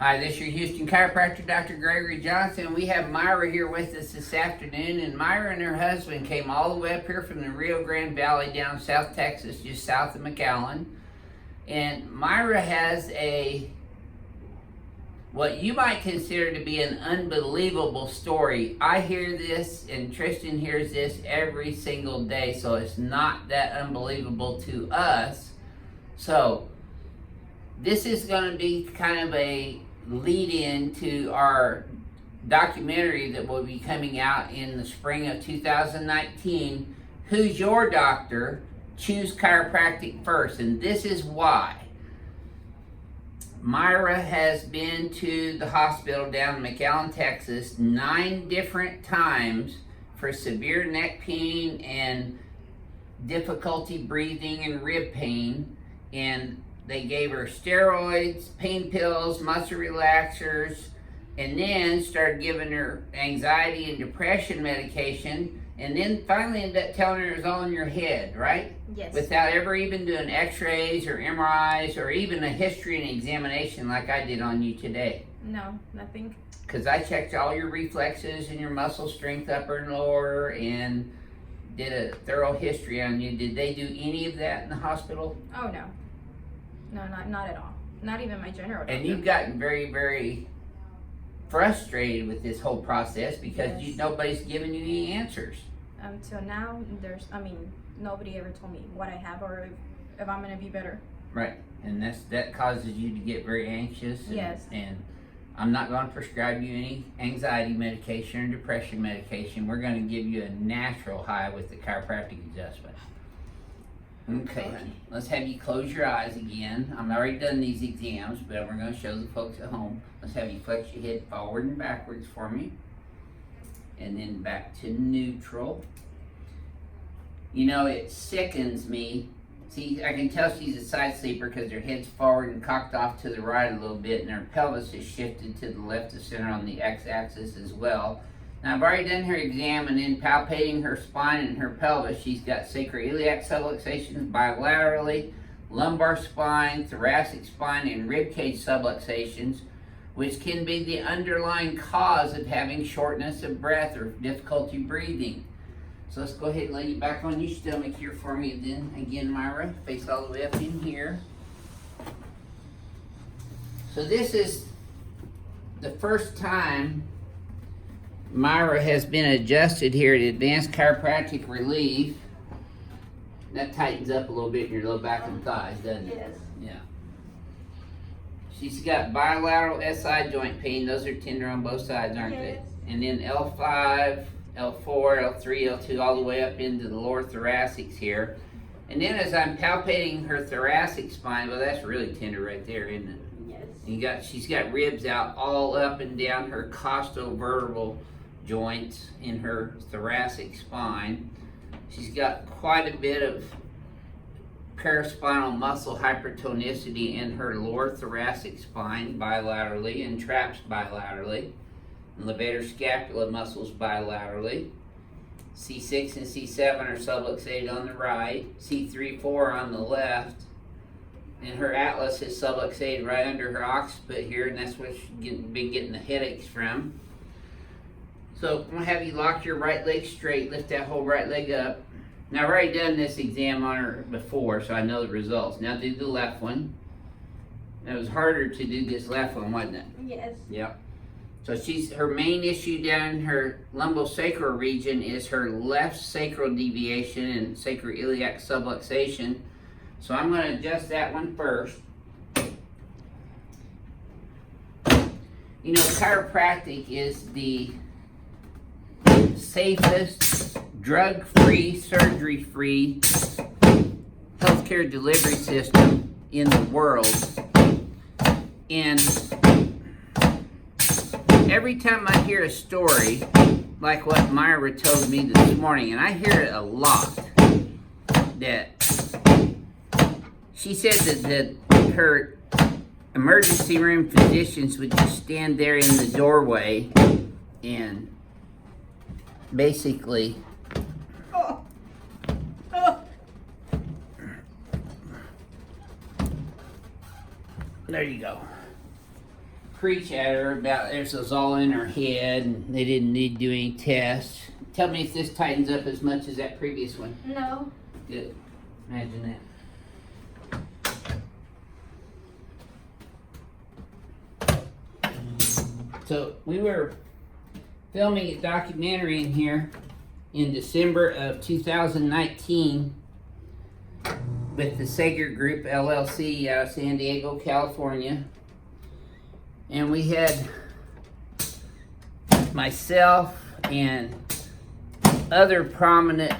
Hi, this is your Houston chiropractor, Dr. Gregory Johnson. We have Myra here with us this afternoon, and Myra and her husband came all the way up here from the Rio Grande Valley down South Texas, just south of McAllen. And Myra has what you might consider to be an unbelievable story. I hear this, and Tristan hears this every single day, so it's not that unbelievable to us. So this is going to be kind of a lead-in to our documentary that will be coming out in the spring of 2019. Who's Your Doctor? Choose Chiropractic First. And this is why. Myra has been to the hospital down in McAllen, Texas 9 different times for severe neck pain and difficulty breathing and rib pain. And they gave her steroids, pain pills, muscle relaxers, and then started giving her anxiety and depression medication, and then finally ended up telling her it was all in your head, right? Yes. Without ever even doing x-rays or MRIs or even a history and examination like I did on you today. No, nothing. Because I checked all your reflexes and your muscle strength, upper and lower, and did a thorough history on you. Did they do any of that in the hospital? Oh, no. No, not at all. Not even my general doctor. And you've gotten very, very frustrated with this whole process because Yes. nobody's giving you any answers. Till now, nobody ever told me what I have or if I'm going to be better. Right. And that causes you to get very anxious. And, Yes. And I'm not going to prescribe you any anxiety medication or depression medication. We're going to give you a natural high with the chiropractic adjustment. Okay, let's have you close your eyes again. I've already done these exams, but we're going to show the folks at home. Let's have you flex your head forward and backwards for me. And then back to neutral. You know, it sickens me. See, I can tell she's a side sleeper because her head's forward and cocked off to the right a little bit, and her pelvis is shifted to the left of center on the x-axis as well. Now, I've already done her exam, and in palpating her spine and her pelvis, she's got sacroiliac subluxations bilaterally, lumbar spine, thoracic spine, and ribcage subluxations, which can be the underlying cause of having shortness of breath or difficulty breathing. So let's go ahead and lay you back on your stomach here for me. And then again, Myra, face all the way up in here. So this is the first time Myra has been adjusted here at Advanced Chiropractic Relief. That tightens up a little bit in your low back and thighs, doesn't it? Yes. Yeah. She's got bilateral SI joint pain. Those are tender on both sides, aren't they? Yes. And then L5, L4, L3, L2, all the way up into the lower thoracics here. And then as I'm palpating her thoracic spine, well, that's really tender right there, isn't it? Yes. She's got ribs out all up and down her costovertebral joints in her thoracic spine. She's got quite a bit of paraspinal muscle hypertonicity in her lower thoracic spine bilaterally and traps bilaterally. And levator scapula muscles bilaterally. C6 and C7 are subluxated on the right, C3, 4 on the left. And her atlas is subluxated right under her occiput here, and that's what she's been getting the headaches from. So I'm going to have you lock your right leg straight, lift that whole right leg up. Now I've already done this exam on her before, so I know the results. Now do the left one. It was harder to do this left one, wasn't it? Yes. Yep. So her main issue down in her lumbosacral region is her left sacral deviation and sacroiliac subluxation. So I'm going to adjust that one first. You know, chiropractic is the safest, drug-free, surgery-free healthcare delivery system in the world. And every time I hear a story like what Myra told me this morning, and I hear it a lot, that she said that her emergency room physicians would just stand there in the doorway and basically there you go. preach at her about this was all in her head and they didn't need to do any tests. Tell me if this tightens up as much as that previous one. No. Good. Imagine that. So we were filming a documentary in here in December of 2019 with the Sager Group LLC out of San Diego, California. And we had myself and other prominent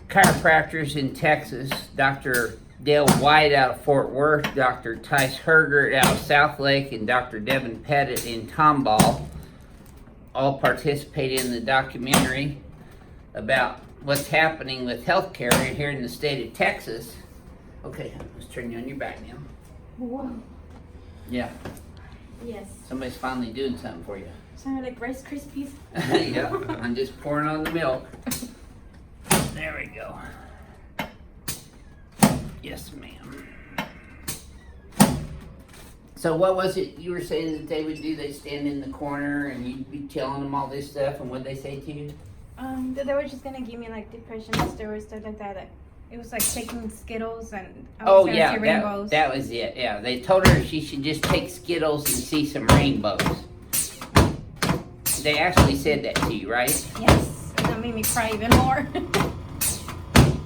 chiropractors in Texas, Dr. Dale White out of Fort Worth, Dr. Tice Hergert out of South Lake, and Dr. Devin Pettit in Tomball, all participated in the documentary about what's happening with healthcare here in the state of Texas. Okay, let's turn you on your back now. Whoa. Yeah, Yes. somebody's finally doing something for you. Sounded like Rice Krispies. Yeah, I'm just pouring on the milk. There we go. Yes, ma'am. So what was it you were saying that they would do? They stand in the corner and you'd be telling them all this stuff, and what'd they say to you? That they were just gonna give me like depression steroids, stuff like that. It was like taking Skittles and I was gonna see rainbows. that was it. Yeah, they told her she should just take Skittles and see some rainbows. They actually said that to you, right? Yes. And that made me cry even more.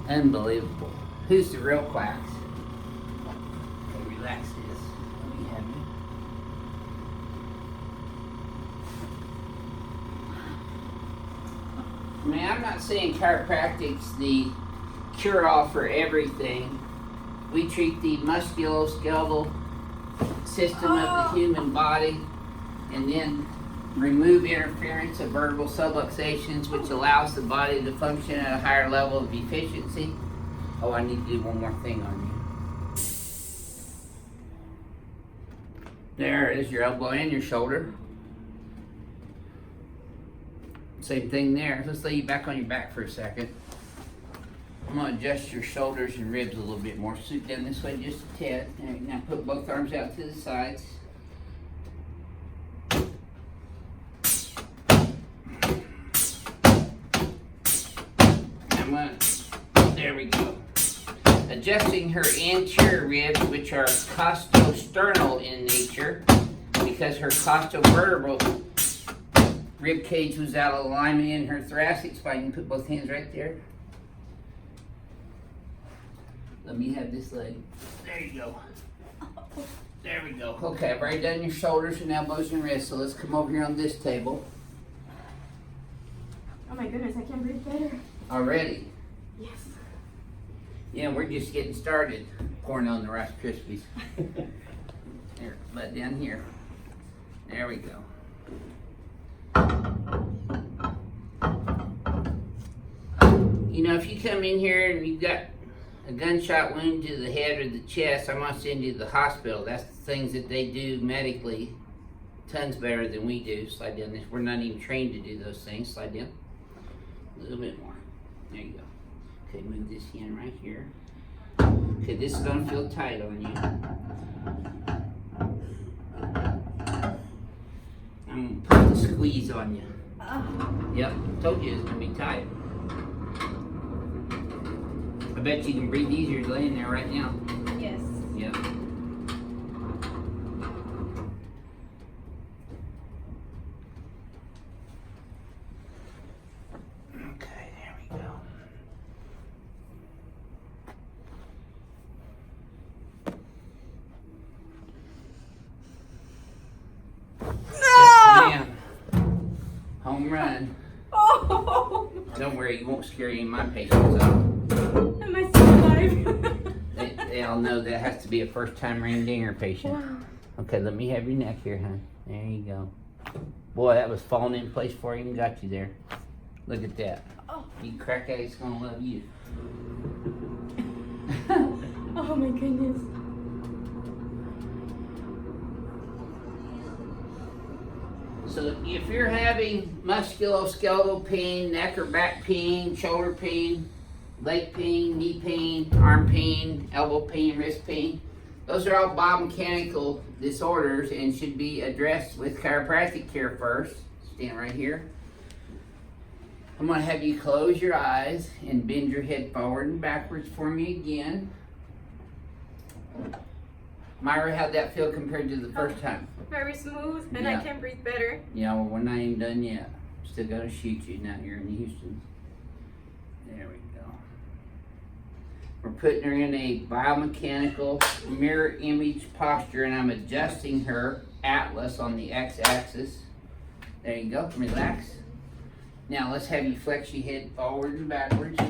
Unbelievable. Who's the real quacks? Okay, relax this. Let me have you. I mean, I'm not saying chiropractic's the cure-all for everything. We treat the musculoskeletal system of the human body and then remove interference of vertebral subluxations, which allows the body to function at a higher level of efficiency. Oh, I need to do one more thing on you. There is your elbow and your shoulder. Same thing there. Let's lay you back on your back for a second. I'm going to adjust your shoulders and ribs a little bit more. Scoot down this way just a tad. There, now put both arms out to the sides. There we go. Adjusting her anterior ribs, which are costosternal in nature, because her costovertebral rib cage was out of alignment in her thoracic spine. You can put both hands right there. Let me have this leg. There you go. There we go. Okay, I've already done your shoulders and elbows and wrists, so let's come over here on this table. Oh my goodness, I can breathe better. Already? Yes. Yeah, we're just getting started. Pouring on the Rice Krispies. There, let down here. There we go. You know, if you come in here and you've got a gunshot wound to the head or the chest, I'm gonna send you to the hospital. That's the things that they do medically tons better than we do. Slide down this. We're not even trained to do those things. Slide down. A little bit more. There you go. Okay, move this in right here. Okay, this is gonna feel tight on you. I'm gonna put the squeeze on you. Yep, told you it's gonna be tight. I bet you can breathe easier laying there right now. Yes. Yep. Okay, there we go. Yes, ma'am. Home run. Oh! Don't worry, you won't scare any of my patients up. Am I still alive? They all know that has to be a first-time ring dinger patient. Wow. Okay, let me have your neck here, hon. There you go. Boy, that was falling in place before I even got you there. Look at that. Oh. You crack addict's gonna love you. Oh my goodness. So if you're having musculoskeletal pain, neck or back pain, shoulder pain, leg pain, knee pain, arm pain, elbow pain, wrist pain, Those are all biomechanical disorders and should be addressed with chiropractic care first. Stand right here. I'm going to have you close your eyes and bend your head forward and backwards for me again. Myra, how'd that feel compared to the first time? Very smooth, and Yeah. I can breathe better. Yeah, well, we're not even done yet. Still got to shoot you now here in Houston. There we go. We're putting her in a biomechanical mirror image posture, and I'm adjusting her atlas on the x-axis. There you go. Relax. Now let's have you flex your head forward and backwards. Oh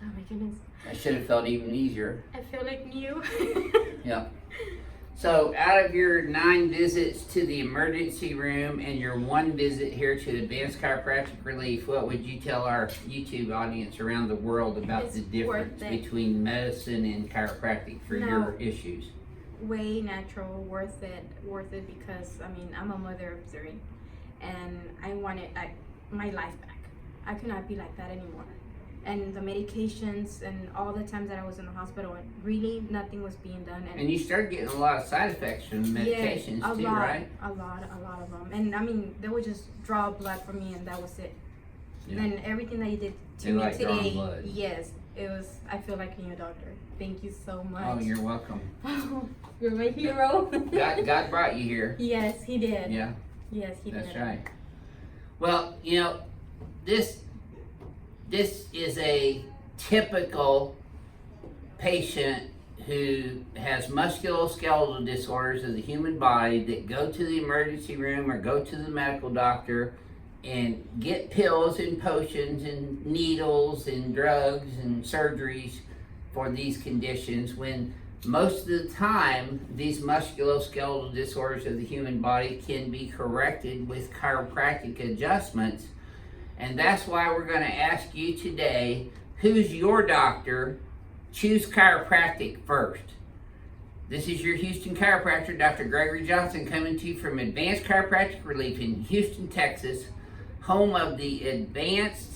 my goodness. That should have felt even easier. I feel like new. Yep. So out of your 9 visits to the emergency room and your 1 visit here to Advanced Chiropractic Relief, what would you tell our YouTube audience around the world about It's the difference worth it. between medicine and chiropractic for No. your issues? Way natural, worth it because I mean I'm a mother of 3, and I wanted my life back. I could not be like that anymore. And the medications and all the times that I was in the hospital, and really nothing was being done. And you started getting a lot of side effects from the medications yeah, too, lot, right? A lot of them. And I mean, they would just draw blood from me, and that was it. Yeah. And everything that you did to They me like drawing today, blood. yes, it was. I feel like being a doctor. Thank you so much. Oh, you're welcome. You're my hero. God brought you here. Yes, he did. Yeah. Yes, he did. That's right. Well, you know, this is a typical patient who has musculoskeletal disorders of the human body that go to the emergency room or go to the medical doctor and get pills and potions and needles and drugs and surgeries for these conditions, when most of the time these musculoskeletal disorders of the human body can be corrected with chiropractic adjustments. And that's why we're going to ask you today, who's your doctor? Choose chiropractic first. This is your Houston chiropractor, Dr. Gregory Johnson, coming to you from Advanced Chiropractic Relief in Houston, Texas, home of the Advanced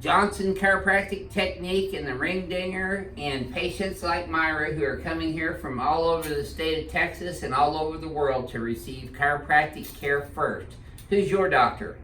Johnson Chiropractic Technique and the Ring Dinger, and patients like Myra who are coming here from all over the state of Texas and all over the world to receive chiropractic care first. Who's your doctor?